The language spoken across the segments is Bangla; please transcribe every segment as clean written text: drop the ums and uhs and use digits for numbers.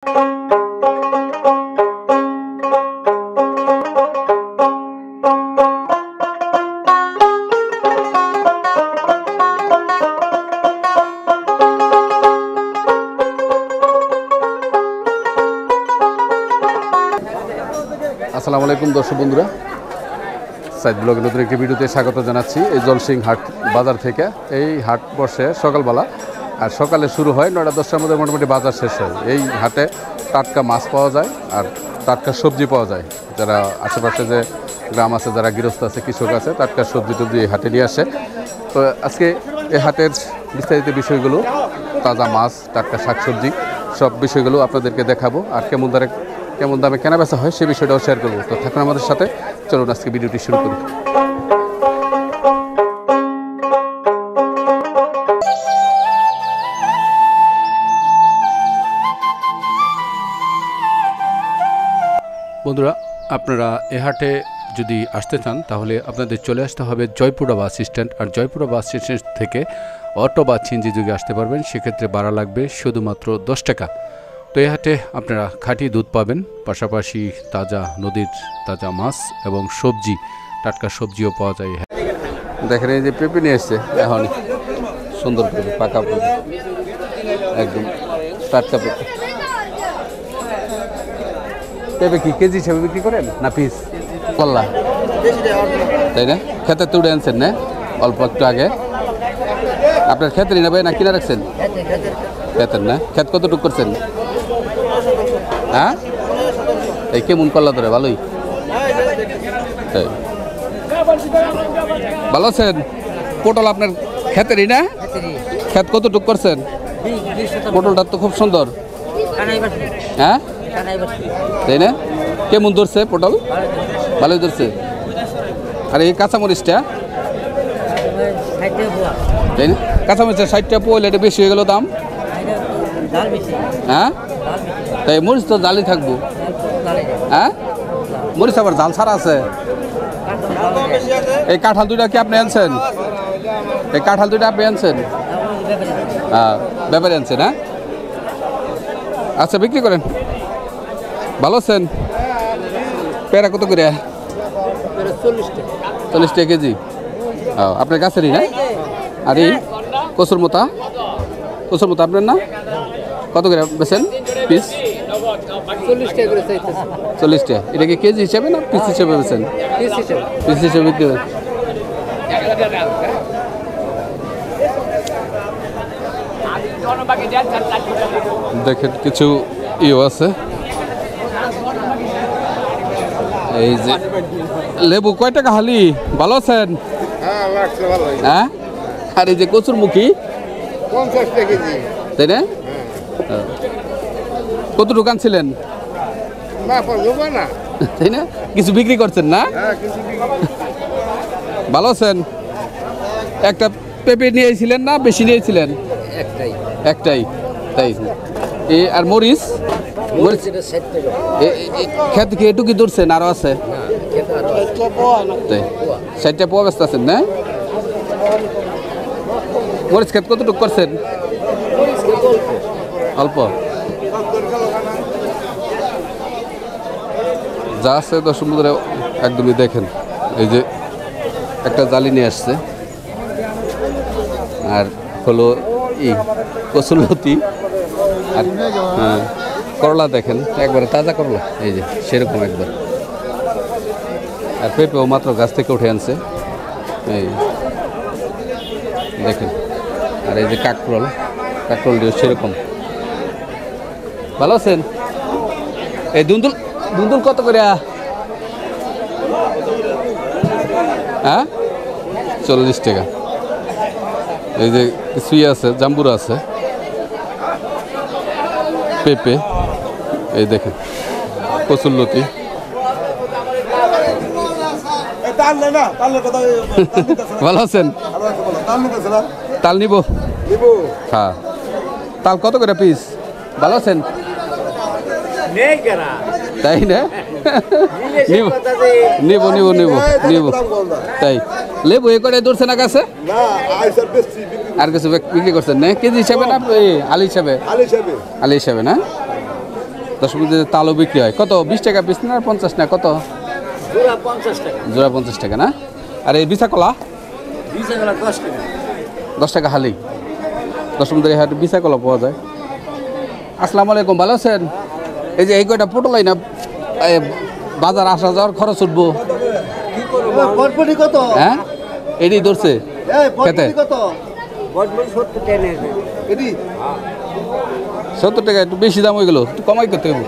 আসসালামু আলাইকুম দর্শক বন্ধুরা, সাইদ ব্লগের নতুন একটি ভিডিওতে স্বাগত জানাচ্ছি। এই জলসিং হাট বাজার থেকে। এই হাট বসে সকালবেলা, আর সকালে শুরু হয় 9টা-10টার মধ্যে মোটামুটি বাজার শেষ হয়। এই হাটে টাটকা মাছ পাওয়া যায় আর টাটকা সবজি পাওয়া যায়। যারা আশেপাশে যে গ্রাম আছে, যারা গৃহস্থ আছে, কৃষক আছে, টাটকা সবজি টবজি এই হাটে নিয়ে আসে। তো আজকে এই হাটের বিস্তারিত বিষয়গুলো, তাজা মাছ, টাটকা শাকসবজি, সব বিষয়গুলো আপনাদেরকে দেখাবো। আর কেমন দামে কেনা বেচা হয় সে বিষয়টাও শেয়ার করবো। তো থাকুন আমাদের সাথে, চলুন আজকে ভিডিওটি শুরু করি। বন্ধুরা, আপনারা এ হাটে যদি আসতে চান তাহলে আপনাদের চলে আসতে হবে জয়পুরা বাস স্ট্যান্ড। আর জয়পুরা বাস স্ট্যান্ড থেকে অটো বা সিএনজি যোগে আসতে পারবেন। সেক্ষেত্রে ভাড়া লাগবে শুধুমাত্র 10 টাকা। তো এই হাটে আপনারা খাঁটি দুধ পাবেন, পাশাপাশি তাজা নদীর তাজা মাছ এবং সবজি, টাটকা সবজিও পাওয়া যায়। দেখেন এই যে পেঁপে নিয়ে এসছে, এখন সুন্দর পেঁপে, পাকা পেঁপে, একদম টাটকা পেঁপে। পেঁপে কি কেজি হিসাবে বিক্রি করেন না পিস? কল্লা, তাই না? খেতে তুড়ে আনছেন না অল্প একটু আগে? আপনার খেতেরই না ভাই, না কিনা রাখছেন? খেতের না? খেত কতটুকু করছেন? হ্যাঁ, এই কেমন কল্লা ধরে? ভালোই, ভালো আছেন? পটল আপনার খেতেরই না? খেত কতটুকু করছেন? পটলটা তো খুব সুন্দর। হ্যাঁ, তাই না? কেমন ধরছে পটল? ভালোই ধরছে। আর এই কাঁচামরিচটা, তাই না? কাঁচামরিচটা 60 টাকা পড়লে এটা বেশি হয়ে গেল দাম। হ্যাঁ, তাই মরিচ তো জালই থাকবো। হ্যাঁ, মরিচ আবার জাল ছাড়া আছে। এই কাঁঠাল দুইটা কি আপনি আনছেন? এই কাঁঠাল দুইটা আপনি আনছেন? হ্যাঁ, ব্যাপারে আনছেন। হ্যাঁ, আচ্ছা, বিক্রি করেন। ভালো আছেন? পেয়ারা কত করে? 40 টাকা কেজি। আপনার গাছেরই না? আর এই কচুর মোতা আপনার না? কত করে বেছেন পিস? 40 টাকা। এটা কি কেজি হিসাবে না পিস হিসাবে বেছেন? পিস হিসাবে বিক্রি করেন। দেখেন কিছু ইও আছে। এই যে লেবু কয় টাকা হালি? ভালো আছেন? হ্যাঁ, আর এই যে কচুর মুখী 50 টাকা কেজি, তাই না? কত দোকান ছিলেন? তাই না? কিছু বিক্রি করছেন না? ভালো আছেন? একটা পেঁপে নিয়েছিলেন না বেশি নিয়েছিলেন? একটাই। তাই আর মরিচ খেত কি এটুকু ধরছেন? আরো আছে? 60 টাকা পোয়া ব্যস্ত আছেন না? মরিচ খেত কতটুকু করছেন? অল্প। যা আছে দর্শক বন্ধুরা একদমই দেখেন। এই যে একটা জালি নিয়ে আসছে, আর হলো কচুরলতি, আর হ্যাঁ করলা দেখেন, একবারে তাজা করলা, এই যে সেরকম একবার। আর পেঁপেও মাত্র গাছ থেকে উঠে আনছে, এই দেখেন। আর এই যে কাকরোল দিও সেরকম। ভালো আছেন? এই দুন্দুল কত করে? হ্যাঁ, 40 টাকা। এই যে কিছুই আছে, জাম্বুরা আছে, পেঁপে, এই দেখেন কচুরলতি। ভালো আছেন? তাল নিব? হ্যাঁ, তাল কত করে পিস? ভালো আছেন? তাই না? নিব তাই লেবু এ করে ধরছে না গাছে? আর কিছু বিক্রি করছেন না? কেজি হিসাবে না আলি হিসাবে? আলি হিসাবে না? দর্শক বন্ধুরা তালও বিক্রি হয় কত 20 টাকা পিস না 50 না কত জোড়া 50 টাকা। জোড়া 50 টাকা না আর এই বিছা কলা 20 টাকা 10 টাকা। 10 টাকা হালি দর্শক বন্ধুরা হাটে বিছা কলা পাওয়া যায় আসসালামু আলাইকুম ভালো আছেন এই যে এই কয়টা পটলাই না বাজার আসা যাওয়ার খরচ উঠবো কি করব? বটবটি কত? হ্যাঁ এডি ধরছে এই খেতে? বটবটি কত? বটবটি 70 টাকা নেবে। এডি 70 টাকা একটু বেশি দাম হয়ে গেল একটু কমাই করতে হবে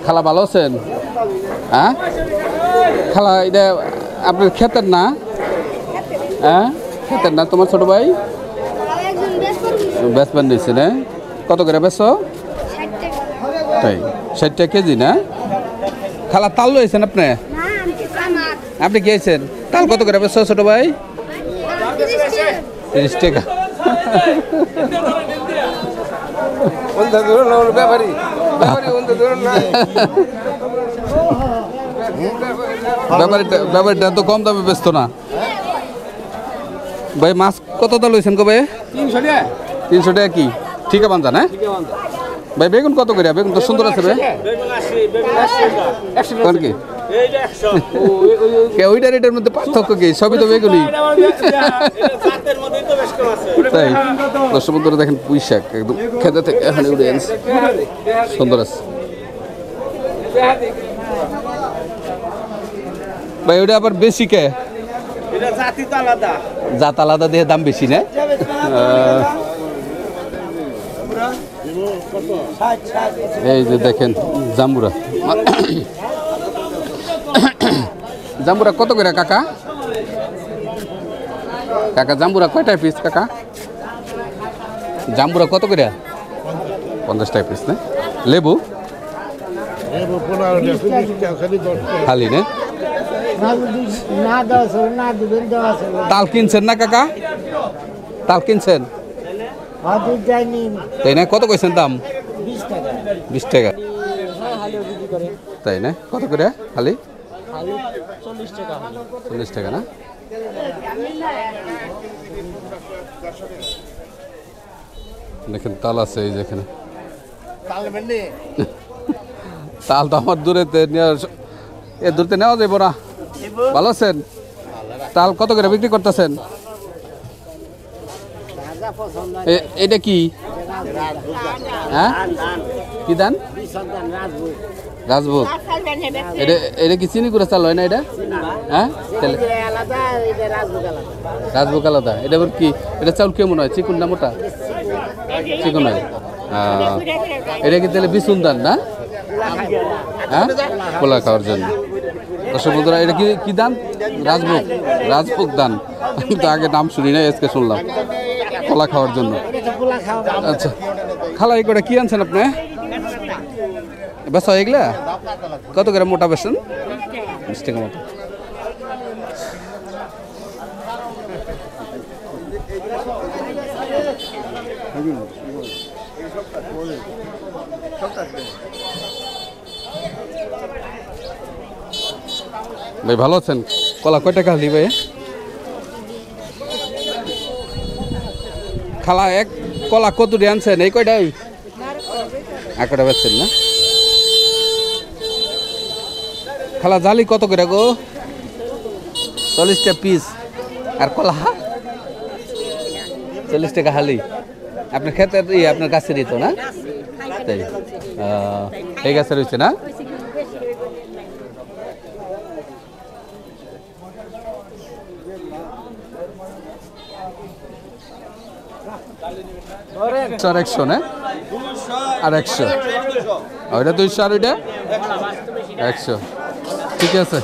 খালা ভালো আছেন হ্যাঁ খালা এটা আপনার ক্ষেতের না হ্যাঁ ক্ষেতের না তোমার ছোট ভাই বেচবেন দিয়েছে না কত করে বেচো তাই 60 টাকা কেজি না খালা তাল লইছেন আপনি আপনি গিয়েছেন তাল কত করে বেচো ছোট ভাই 30 টাকা ওন্দা দূর না ব্যাপারী ব্যাপারী ওন্দা দূর না। ব্যাপারটা তো কম দামে বেচতো না ভাই মাছ কত দাম লইছেন কবে 300 টাকা। 300 টাকা কি ঠিক আছে বান্ধা না ভাই বেগুন কত করে বেগুন তো সুন্দর আছে ভাই বেগুন 80 কোন কি কে ওইটা রেটের মধ্যে পার্থক্য কি সবই তো বেগুনি তাই দর্শক বন্ধুরা দেখেন পুঁই শাক একদম খেতে থেকে এখন উঠে আনছে সুন্দর আছে ভাই ওটা আবার বেশি কে এটা জাতি তো আলাদা। জাত আলাদা দিয়ে দাম বেশি না এই যে দেখেন জাম্বুরা জাম্বুরা কত করে কাকা কাকা জাম্বুরা কয়টা পিস কাকা জাম্বুরা কত করে 50 টাকা পিস না লেবু খালি না তাল কিনছেন না কাকা তাল কিনছেন তাই না কত কইছেন দাম 20 টাকা তাই না কত করে খালি 40 টাকা না দেখেন তাল আছে এই যেখানে তাল তো আমার দূরেতে এ দূরতে নেওয়া যাবো না ভালো আছেন তাল কত করে বিক্রি করতেছেন এটা কি হ্যাঁ কি দান রাজভোগ এটা কি চিনি করে চাল হয় না এটা হ্যাঁ তাহলে রাজভোগ আলাদা এটা আবার কি এটা চাউল কেমন হয় চিকুন না মোটা চিকুন হয় এটা কি তাহলে বিছুন দান না হ্যাঁ পোলা খাওয়ার জন্য দর্শক বন্ধুরা এটা কি কি দান রাজভোগ রাজভোগ দান আমি তো আগে নাম শুনি না আজকে শুনলাম পোলা খাওয়ার জন্য আচ্ছা খালা এই করে কি আনছেন আপনি বেসা এগুলা কত করে মোটা বেসন 20 টাকা মতো ভাই ভালো আছেন কলা কয় টাকা হলি ভাই খালা এক কলা কত দিয়ে আনছেন এই কয়টাই একটা বেচছেন না খালা জালি কত করে গো 40 টাকা পিস আর কলা 40 টাকা হালি আপনার ক্ষেতের আপনার গাছেরই তো না তাই এই গাছের হয়েছে না চার 100 না আর 100 ওইটা 200 আর ওইটা 100 ঠিক আছে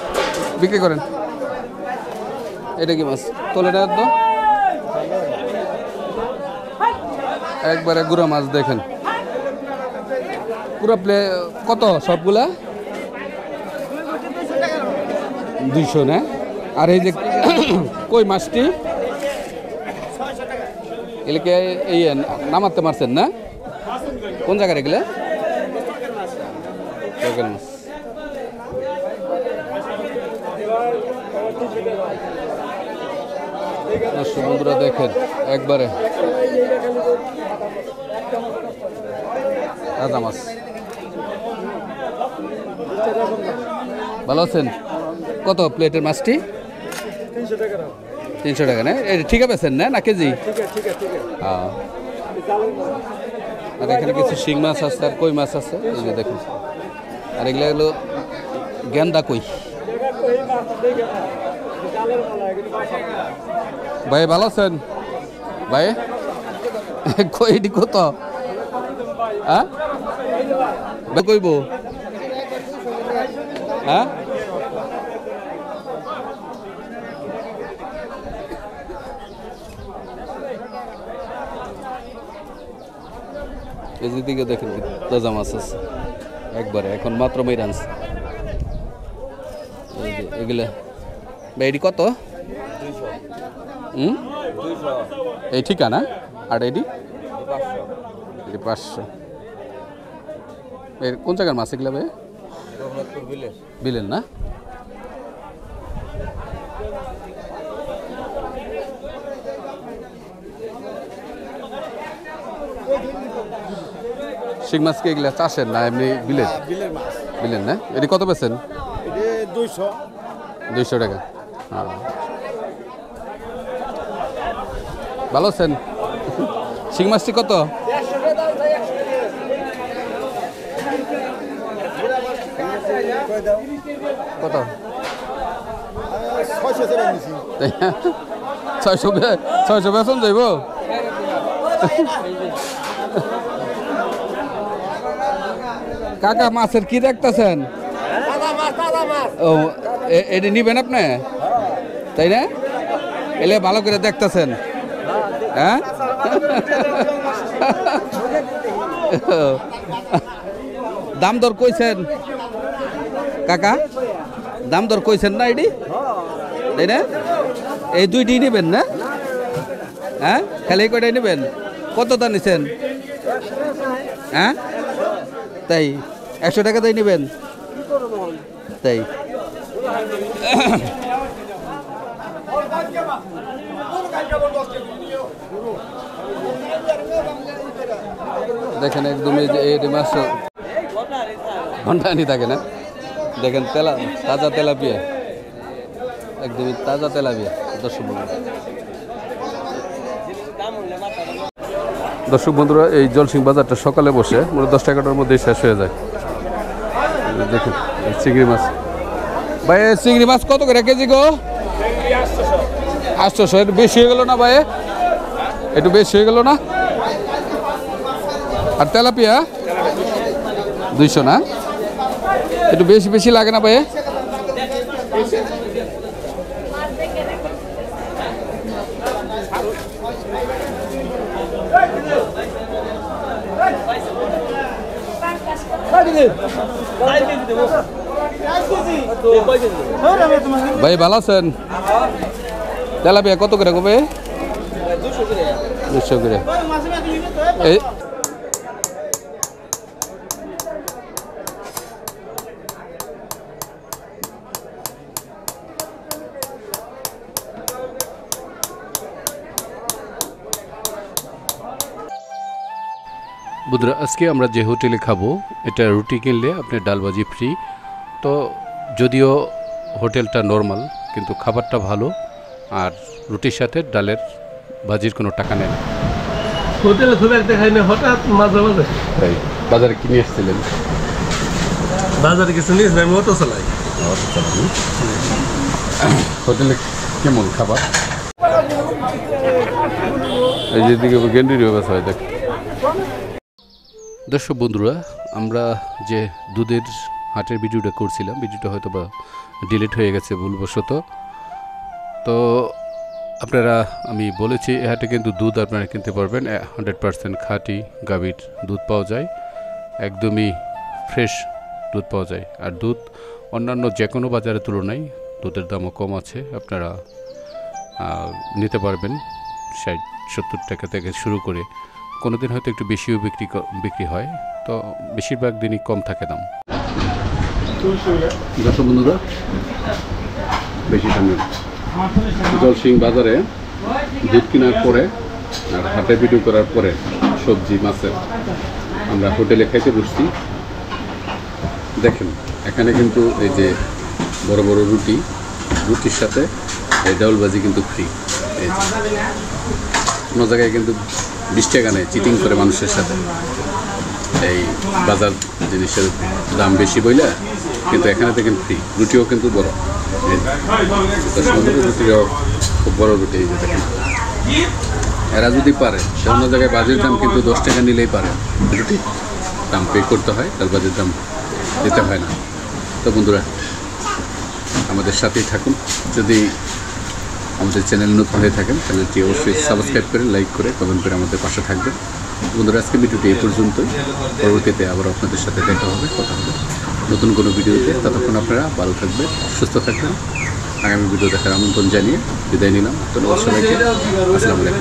বিক্রি করেন এটা কি মাছ তোলে না তো একবারে গুড়া মাছ দেখেন পুরো প্লে কত সবগুলা 200 না আর এই যে কই মাছটি এলাকে এই নামাতে মারছেন না কোন জায়গায় এগুলা মাছ দর্শক বন্ধুরা দেখেন একবারে তাজা মাছ। ভালো আছেন? কত প্লেটের মাছটি? 300 টাকা না? এটা ঠিক আছে না কেজি? হ্যাঁ। আর এখানে কিছু শিং মাছ আছে আর কই মাছ আছে, এই যে দেখুন। আর এগুলো হলো গেন্দা কই। ভাই ভালো আছেন ভাই? কইটি কত? হ্যাঁ কইব? হ্যাঁ এই দিকে দেখেন তাজা মাছ আছে একবারে, এখন মাত্র মেরে আনছে। এগুলা ভাই এটি কত? এই ঠিকানা আর এটি 500। এর কোন জায়গার মাছ এগুলা ভাই? বিলেন না? শিং মাছ কি এগুলা চাষের না এমনি বিলেন? বিলেন না? এটি কত পেয়েছেন? 200 টাকা। হ্যাঁ ভালো আছেন? শিং মাছটি কত? কত? 600 বেতন যাইব? কাকা মাছের কি দেখতেছেন? ও এটি নিবেন আপনি, তাই না? এলে ভালো করে দেখতেছেন। হ্যাঁ দাম দর কইছেন কাকা? দাম দর কইছেন না এটি, তাই না? এই দুইটি নেবেন না? হ্যাঁ খালি কয়টাই নেবেন? কত দাম নিছেন? হ্যাঁ তাই 100 টাকা তাই নেবেন? তাই দেখেন একদমই এই মাছ ঘন্টানি থাকে না। দেখেন তাজা তেলাপিয়া, একদমই তাজা তেলাপিয়া। দর্শক বন্ধুরা এই জলসিং বাজারটা সকালে বসে মনে 10-11টার মধ্যেই শেষ হয়ে যায়। দেখুন চিংড়ি মাছ। ভাই চিংড়ি মাছ কত করে কেজি গো? 800। একটু বেশি হয়ে গেল না ভাই? একটু বেশি হয়ে গেল না? আর তেলাপিয়া 200 না? একটু বেশি বেশি লাগে না ভাই? ভাই ভালো আছেন? তেলাপিয়া কত করে গো ভাই? 200 করে। বন্ধুরা আজকে আমরা যে হোটেলে খাবো এটা রুটি কিনলে আপনার ডালবাজি ফ্রি। তো যদিও হোটেলটা নর্মাল কিন্তু খাবারটা ভালো, আর রুটির সাথে ডালের ভাজির কোনো টাকা নেই। হোটেলে খুব একটা খাই না, হঠাৎ মাঝে মাঝে। তাই বাজারে কিনে এসেছিলেন? বাজারে কিছু নিয়েছি, আমি অটো চালাই। হোটেলে কেমন খাবার? এই যেদিকে গেন্ডির ব্যবস্থা হয় দেখ। দর্শক বন্ধুরা আমরা যে দুধের হাটের ভিডিওটা করছিলাম, ভিডিওটা হয়তো বা ডিলিট হয়ে গেছে ভুলবশত। তো আপনারা আমি বলেছি এ হাটে কিন্তু দুধ আপনারা কিনতে পারবেন, 100% খাঁটি গাভীর দুধ পাওয়া যায়, একদমই ফ্রেশ দুধ পাওয়া যায়। আর দুধ অন্যান্য যে কোনো বাজারের তুলনায় দুধের দামও কম আছে, আপনারা নিতে পারবেন 60-70 টাকা থেকে শুরু করে, কোনো দিন হয়তো একটু বেশিও বিক্রি হয়, তো বেশিরভাগ দিনই কম থাকে দাম। দর্শক বন্ধুরা বেশি দামে জলসিং বাজারে দুধ কেনার পরে আর হাটে ভিডিও করার পরে সবজি মাছের আমরা হোটেলে খাইতে বসছি। দেখেন এখানে কিন্তু এই যে বড় বড় রুটির সাথে এই ডাউল ভাজি কিন্তু ফ্রি। এই যে কোনো জায়গায় কিন্তু 20 টাকা নেয়, চিটিং করে মানুষের সাথে। এই বাজার জিনিসের দাম বেশি বইলে কিন্তু এখানে দেখেন ফ্রি। রুটিও কিন্তু বড়, রুটিও খুব বড় রুটি। এই যে দেখেন এরা যদি পারে অন্য জায়গায় বাজির দাম কিন্তু 10 টাকা নিলেই পারে, রুটি দাম পে করতে হয়, ডাল ভাজির দাম দিতে হয় না। তো বন্ধুরা আমাদের সাথেই থাকুন। যদি আমাদের চ্যানেল নতুন হয়ে থাকেন চ্যানেলটি অবশ্যই সাবস্ক্রাইব করে, লাইক করে, কমেন্ট করে আমাদের পাশে থাকবেন। বন্ধুরা আজকে ভিডিওটি এই পর্যন্তই। পরবর্তীতে আবার আপনাদের সাথে দেখা হবে, কথা হবে নতুন কোনো ভিডিওতে। ততক্ষণ আপনারা ভালো থাকবেন, সুস্থ থাকবেন। আগামী ভিডিও দেখার আমন্ত্রণ জানিয়ে বিদায় নিলাম। ধন্যবাদ সবাইকে। আসসালামু আলাইকুম।